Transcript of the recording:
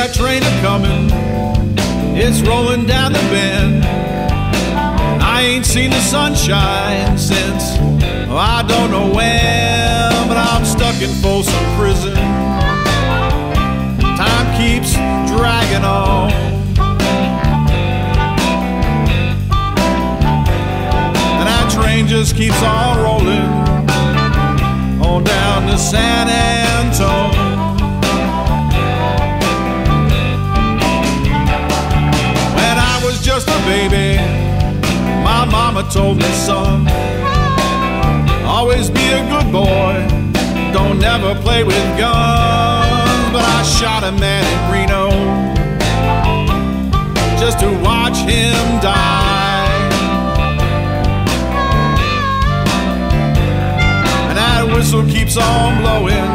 that train a-comin', it's rolling down the bend. I ain't seen the sunshine since, I don't know when, but I'm stuck in Folsom Prison. Time keeps dragging on, and that train just keeps on rolling on down to San Antone. When I was just a baby, my mama told me, son, always be a good boy, don't never play with guns. But I shot a man in Reno just to watch him die, and that whistle keeps on blowing